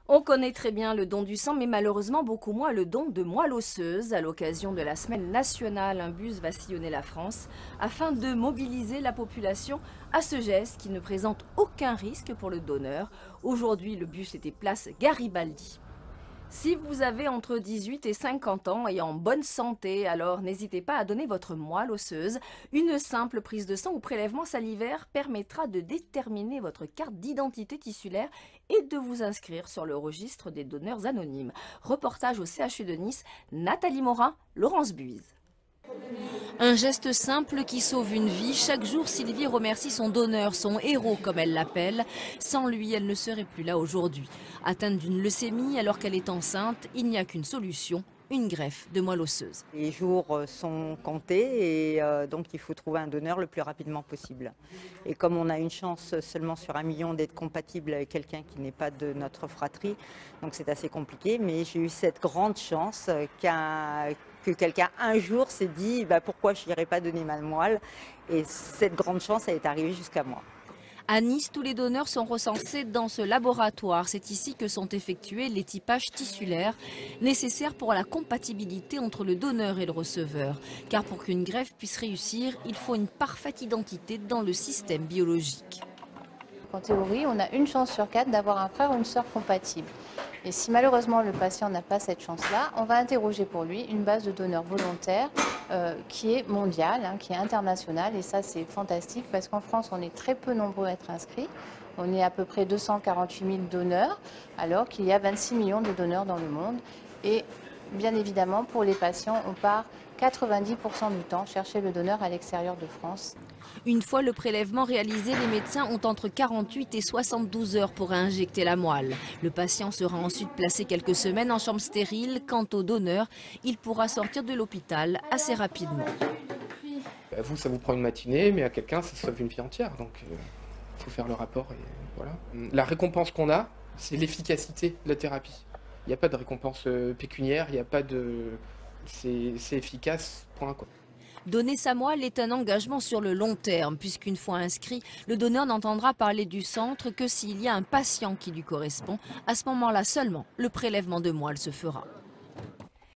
On connaît très bien le don du sang, mais malheureusement beaucoup moins le don de moelle osseuse. À l'occasion de la semaine nationale, un bus va sillonner la France afin de mobiliser la population à ce geste qui ne présente aucun risque pour le donneur. Aujourd'hui, le bus était place Garibaldi. Si vous avez entre 18 et 50 ans et en bonne santé, alors n'hésitez pas à donner votre moelle osseuse. Une simple prise de sang ou prélèvement salivaire permettra de déterminer votre carte d'identité tissulaire et de vous inscrire sur le registre des donneurs anonymes. Reportage au CHU de Nice, Nathalie Morin, Laurence Buise. Un geste simple qui sauve une vie. Chaque jour, Sylvie remercie son donneur, son héros comme elle l'appelle. Sans lui, elle ne serait plus là aujourd'hui. Atteinte d'une leucémie alors qu'elle est enceinte, il n'y a qu'une solution, une greffe de moelle osseuse. Les jours sont comptés et donc il faut trouver un donneur le plus rapidement possible. Et comme on a une chance seulement sur 1 million d'être compatible avec quelqu'un qui n'est pas de notre fratrie, donc c'est assez compliqué, mais j'ai eu cette grande chance que quelqu'un un jour s'est dit pourquoi je n'irais pas donner ma moelle, et cette grande chance elle est arrivée jusqu'à moi. À Nice, tous les donneurs sont recensés dans ce laboratoire. C'est ici que sont effectués les typages tissulaires nécessaires pour la compatibilité entre le donneur et le receveur. Car pour qu'une greffe puisse réussir, il faut une parfaite identité dans le système biologique. En théorie, on a une chance sur 4 d'avoir un frère ou une sœur compatible. Et si malheureusement le patient n'a pas cette chance-là, on va interroger pour lui une base de donneurs volontaires qui est mondiale, qui est internationale. Et ça, c'est fantastique parce qu'en France, on est très peu nombreux à être inscrits. On est à peu près 248 000 donneurs, alors qu'il y a 26 millions de donneurs dans le monde. Et bien évidemment, pour les patients, on part 90% du temps chercher le donneur à l'extérieur de France. Une fois le prélèvement réalisé, les médecins ont entre 48 et 72 heures pour injecter la moelle. Le patient sera ensuite placé quelques semaines en chambre stérile. Quant au donneur, il pourra sortir de l'hôpital assez rapidement. À vous, ça vous prend une matinée, mais à quelqu'un, ça sauve une vie entière. Donc, il faut faire le rapport et voilà. La récompense qu'on a, c'est l'efficacité de la thérapie. Il n'y a pas de récompense pécuniaire, il n'y a pas de... C'est efficace, point quoi. Donner sa moelle est un engagement sur le long terme, puisqu'une fois inscrit, le donneur n'entendra parler du centre que s'il y a un patient qui lui correspond. À ce moment-là seulement, le prélèvement de moelle se fera.